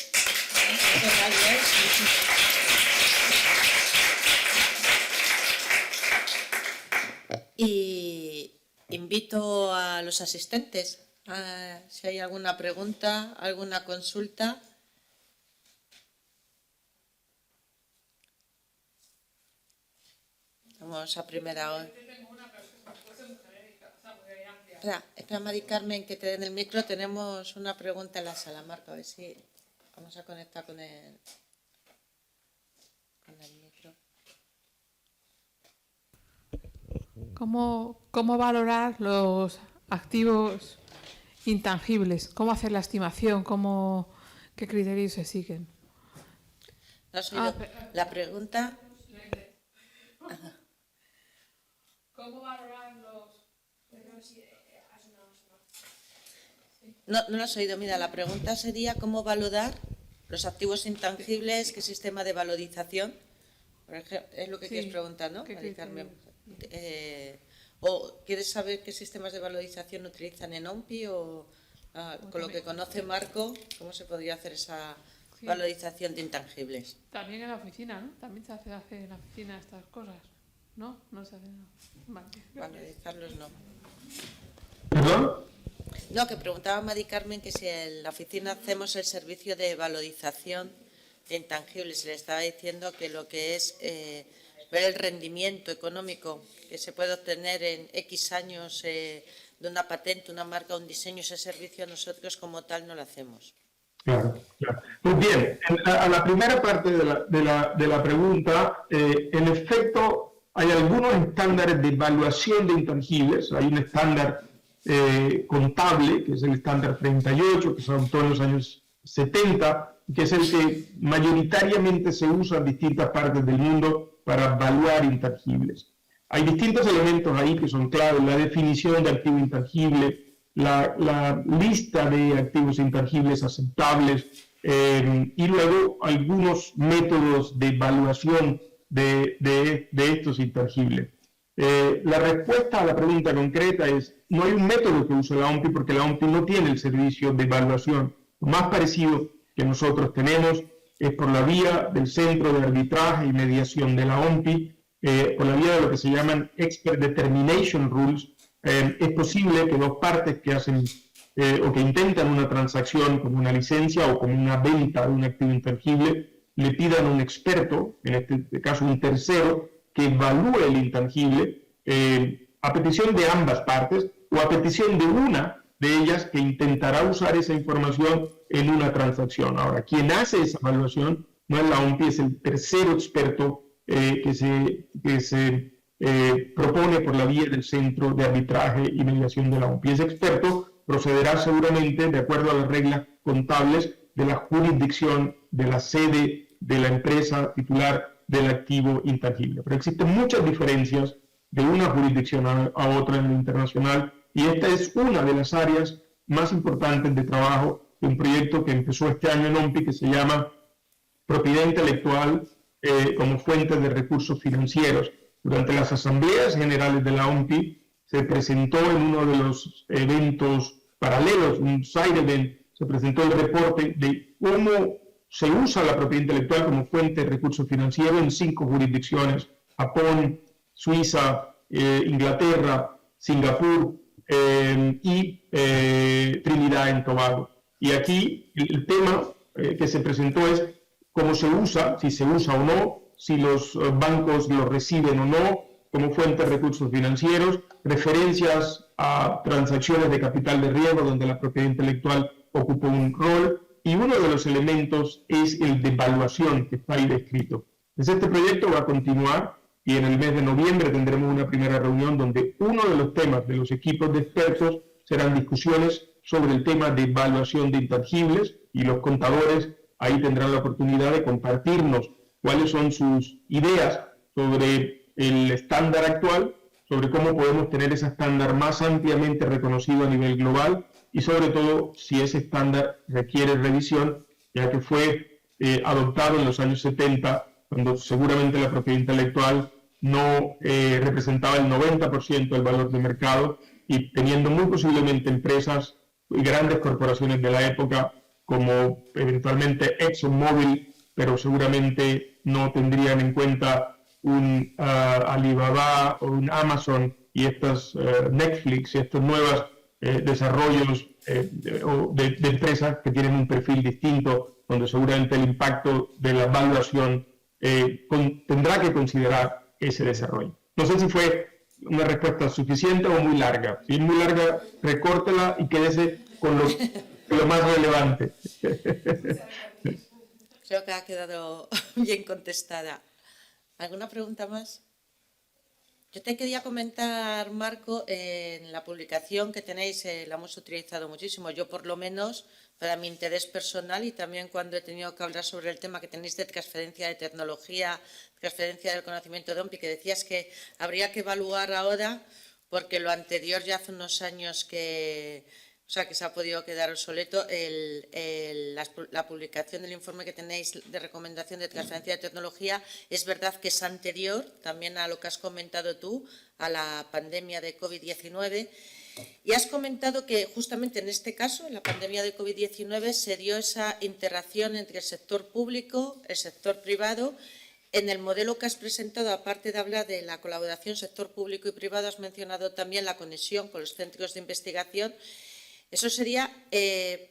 Speaker 1: Y invito a los asistentes si hay alguna pregunta, alguna consulta. Vamos a primera hora. Espera, Mari Carmen, que te den el micro. Tenemos una pregunta en la sala, Marco, a ver si vamos a conectar con el micro.
Speaker 3: ¿Cómo valorar los activos intangibles? ¿Cómo hacer la estimación? ¿Qué criterios se siguen?
Speaker 1: ¿No has oído la pregunta?
Speaker 3: Ajá. ¿Cómo valorar los...?
Speaker 1: No lo has oído. Mira, la pregunta sería ¿cómo valorar los activos intangibles? ¿Qué sistema de valorización? Por ejemplo, es lo que quieres preguntar, ¿no? Mari Carmen. ¿O quieres saber qué sistemas de valorización utilizan en OMPI o con lo que conoce Marco, cómo se podría hacer esa valorización de intangibles?
Speaker 3: También en la oficina, ¿no? También se hace en la oficina estas cosas, ¿no? No se hace nada. Vale.
Speaker 1: Valorizarlos no.
Speaker 2: ¿Perdón?
Speaker 1: No, que preguntaba Mari Carmen que si en la oficina hacemos el servicio de valorización de intangibles. Le estaba diciendo que lo que es ver el rendimiento económico que se puede obtener en X años de una patente, una marca, un diseño, ese servicio, nosotros como tal no lo hacemos.
Speaker 2: Claro, claro. Pues bien, a la primera parte de la pregunta, en efecto, hay algunos estándares de evaluación de intangibles. Hay un estándar contable, que es el estándar 38, que se adoptó en los años 70, que es el que mayoritariamente se usa en distintas partes del mundo para evaluar intangibles. Hay distintos elementos ahí que son claves: la definición de activo intangible, la lista de activos intangibles aceptables, y luego algunos métodos de evaluación de estos intangibles. La respuesta a la pregunta concreta es: no hay un método que use la OMPI, porque la OMPI no tiene el servicio de evaluación. Lo más parecido que nosotros tenemos es por la vía del Centro de Arbitraje y Mediación de la OMPI, por la vía de lo que se llaman Expert Determination Rules. Es posible que dos partes que hacen o que intentan una transacción como una licencia o como una venta de un activo intangible le pidan a un experto, en este caso un tercero, que evalúe el intangible a petición de ambas partes o a petición de una de ellas que intentará usar esa información en una transacción. Ahora, quien hace esa evaluación no es la OMPI, es el tercero experto que se propone por la vía del Centro de Arbitraje y Mediación de la OMPI. Ese experto procederá seguramente de acuerdo a las reglas contables de la jurisdicción, de la sede de la empresa titular del activo intangible. Pero existen muchas diferencias de una jurisdicción a otra en lo internacional, y esta es una de las áreas más importantes de trabajo de un proyecto que empezó este año en OMPI, que se llama Propiedad Intelectual como fuente de recursos financieros. Durante las asambleas generales de la OMPI se presentó en uno de los eventos paralelos, un side event, se presentó el reporte de cómo se usa la propiedad intelectual como fuente de recursos financieros en 5 jurisdicciones: Japón, Suiza, Inglaterra, Singapur y Trinidad y Tobago. Y aquí el tema que se presentó es cómo se usa, si se usa o no, si los bancos lo reciben o no como fuente de recursos financieros, referencias a transacciones de capital de riesgo donde la propiedad intelectual ocupa un rol, y uno de los elementos es el de evaluación que está ahí descrito. Entonces, este proyecto va a continuar, y en el mes de noviembre tendremos una primera reunión donde uno de los temas de los equipos de expertos serán discusiones sobre el tema de evaluación de intangibles, y los contadores ahí tendrán la oportunidad de compartirnos cuáles son sus ideas sobre el estándar actual, sobre cómo podemos tener ese estándar más ampliamente reconocido a nivel global, y sobre todo si ese estándar requiere revisión, ya que fue adoptado en los años 70, cuando seguramente la propiedad intelectual no representaba el 90% del valor de mercado, y teniendo muy posiblemente empresas y grandes corporaciones de la época como eventualmente ExxonMobil, pero seguramente no tendrían en cuenta un Alibaba o un Amazon y estas Netflix y estos nuevos desarrollos de empresas que tienen un perfil distinto, donde seguramente el impacto de la evaluación tendrá que considerar ese desarrollo. No sé si fue una respuesta suficiente o muy larga. Si es muy larga, recórtela y quédese con lo más relevante.
Speaker 1: Creo que ha quedado bien contestada. ¿Alguna pregunta más? Yo te quería comentar, Marco, en la publicación que tenéis, la hemos utilizado muchísimo, yo por lo menos para mi interés personal, y también cuando he tenido que hablar sobre el tema que tenéis de transferencia de tecnología, transferencia del conocimiento de OMPI, que decías que habría que evaluar ahora, porque lo anterior ya hace unos años que se ha podido quedar obsoleto. La publicación del informe que tenéis de recomendación de transferencia de tecnología es verdad que es anterior también a lo que has comentado tú, a la pandemia de COVID-19, y has comentado que justamente en este caso, en la pandemia de COVID-19, se dio esa interacción entre el sector público, el sector privado. En el modelo que has presentado, aparte de hablar de la colaboración sector público y privado, has mencionado también la conexión con los centros de investigación. Eso sería,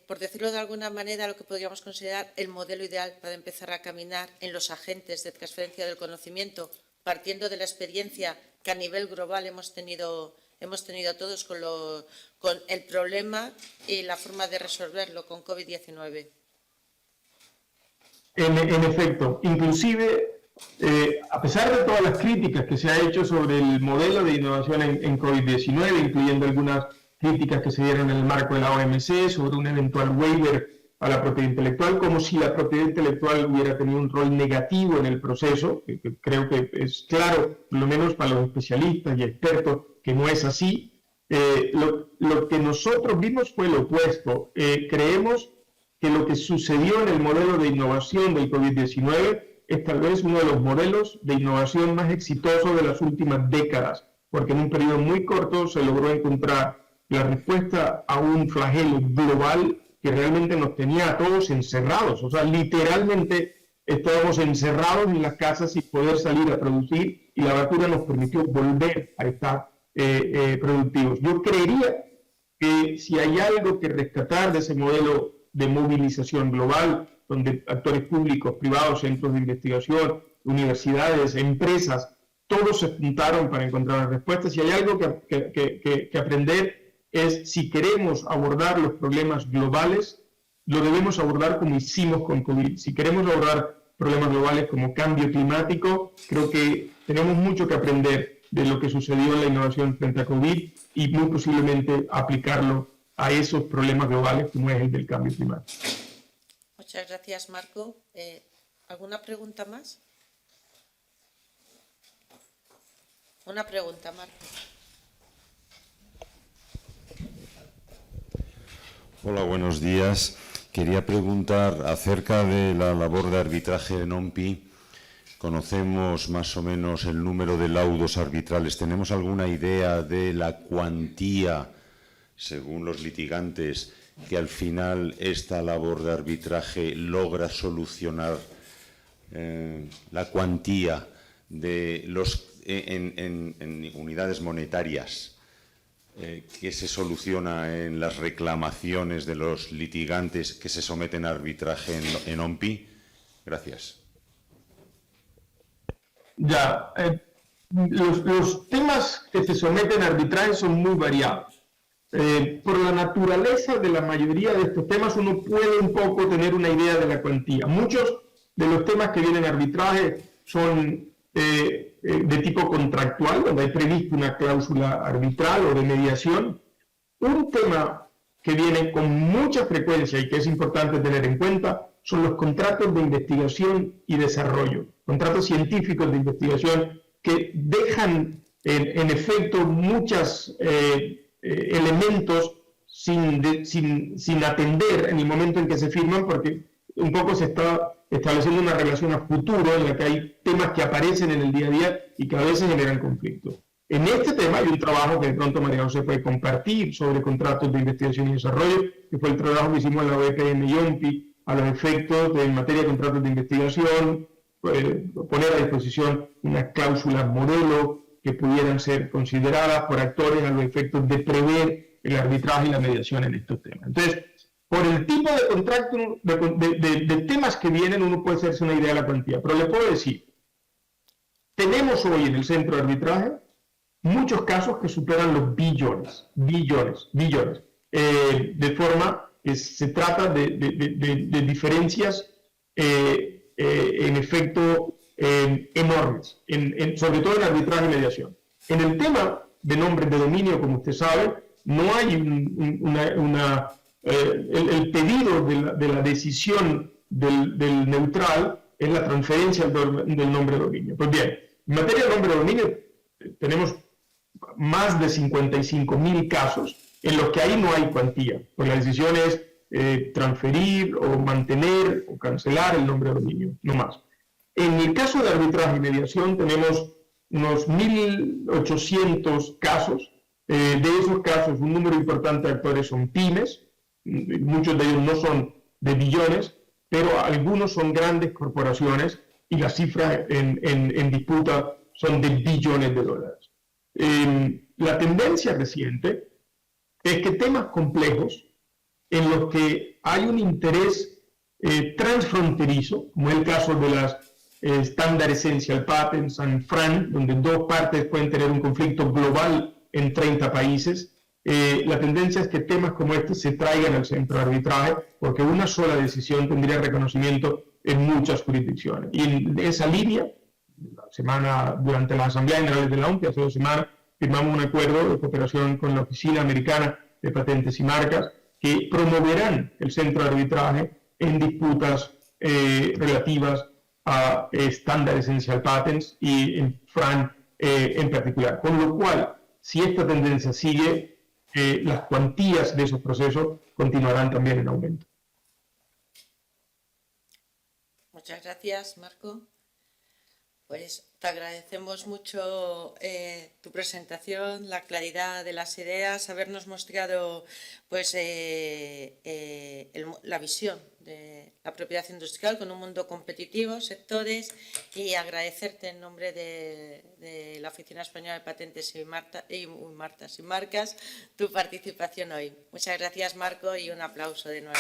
Speaker 1: por decirlo de alguna manera, lo que podríamos considerar el modelo ideal para empezar a caminar en los agentes de transferencia del conocimiento partiendo de la experiencia que a nivel global hemos tenido todos con el problema y la forma de resolverlo con COVID-19.
Speaker 2: En efecto, inclusive, a pesar de todas las críticas que se ha hecho sobre el modelo de innovación en COVID-19, incluyendo algunas críticas que se dieron en el marco de la OMC sobre un eventual waiver a la propiedad intelectual, como si la propiedad intelectual hubiera tenido un rol negativo en el proceso, que creo que es claro, por lo menos para los especialistas y expertos, que no es así. Lo que nosotros vimos fue lo opuesto. Creemos que lo que sucedió en el modelo de innovación del COVID-19 es tal vez uno de los modelos de innovación más exitosos de las últimas décadas, porque en un periodo muy corto se logró encontrar la respuesta a un flagelo global que realmente nos tenía a todos encerrados. O sea, literalmente estábamos encerrados en las casas sin poder salir a producir, y la vacuna nos permitió volver a estar productivos. Yo creería que si hay algo que rescatar de ese modelo de movilización global, donde actores públicos, privados, centros de investigación, universidades, empresas, todos se juntaron para encontrar las respuestas. Si hay algo que aprender es, si queremos abordar los problemas globales, lo debemos abordar como hicimos con COVID. Si queremos abordar problemas globales como cambio climático, creo que tenemos mucho que aprender de lo que sucedió en la innovación frente a COVID y muy posiblemente aplicarlo a esos problemas globales como es el del cambio climático.
Speaker 1: Muchas gracias, Marco. ¿Alguna pregunta más? Una pregunta, Marco.
Speaker 4: Hola, buenos días. Quería preguntar acerca de la labor de arbitraje en OMPI. Conocemos más o menos el número de laudos arbitrales. ¿Tenemos alguna idea de la cuantía, según los litigantes, que al final esta labor de arbitraje logra solucionar la cuantía de los en unidades monetarias que se soluciona en las reclamaciones de los litigantes que se someten a arbitraje en OMPI? Gracias.
Speaker 2: Ya, los temas que se someten a arbitraje son muy variados. Por la naturaleza de la mayoría de estos temas uno puede un poco tener una idea de la cuantía. Muchos de los temas que vienen a arbitraje son de tipo contractual, donde hay previsto una cláusula arbitral o de mediación. Un tema que viene con mucha frecuencia y que es importante tener en cuenta son los contratos de investigación y desarrollo, contratos científicos de investigación que dejan en efecto muchos elementos sin atender en el momento en que se firman, porque un poco se está estableciendo una relación a futuro en la que hay temas que aparecen en el día a día y que a veces generan conflictos. En este tema hay un trabajo que de pronto María José puede compartir sobre contratos de investigación y desarrollo, que fue el trabajo que hicimos en la OEPM y OMPI a los efectos de, en materia de contratos de investigación, poner a disposición unas cláusulas modelo que pudieran ser consideradas por actores a los efectos de prever el arbitraje y la mediación en estos temas. Entonces, por el tipo de contrato, de temas que vienen, uno puede hacerse una idea de la cuantía, pero le puedo decir, tenemos hoy en el centro de arbitraje muchos casos que superan los billones, de forma que se trata de diferencias en efecto enormes, sobre todo en arbitraje y mediación. En el tema de nombres de dominio, como usted sabe, no hay el pedido de la decisión del neutral es la transferencia del nombre de dominio. Pues bien, en materia de nombre de dominio tenemos más de 55.000 casos en los que ahí no hay cuantía, pues la decisión es transferir o mantener o cancelar el nombre de dominio, no más. En el caso de arbitraje y mediación tenemos unos 1.800 casos. De esos casos, un número importante de actores son pymes, muchos de ellos no son de billones, pero algunos son grandes corporaciones y las cifras en disputa son de billones de dólares. La tendencia reciente es que temas complejos en los que hay un interés transfronterizo, como es el caso de las Standard Essential Patents and FRAN, donde dos partes pueden tener un conflicto global en 30 países. La tendencia es que temas como este se traigan al centro de arbitraje, porque una sola decisión tendría reconocimiento en muchas jurisdicciones. Y en esa línea, durante la Asamblea General de la OMP, hace 2 semanas, firmamos un acuerdo de cooperación con la Oficina Americana de Patentes y Marcas, que promoverán el centro de arbitraje en disputas relativas a Standard Essential Patents y en FRAN en particular. Con lo cual, si esta tendencia sigue, las cuantías de esos procesos continuarán también en aumento.
Speaker 1: Muchas gracias, Marco. Pues te agradecemos mucho tu presentación, la claridad de las ideas, habernos mostrado pues, la visión de la propiedad industrial con un mundo competitivo, sectores, y agradecerte en nombre de la Oficina Española de Patentes y Marcas tu participación hoy. Muchas gracias, Marco, y un aplauso de nuevo.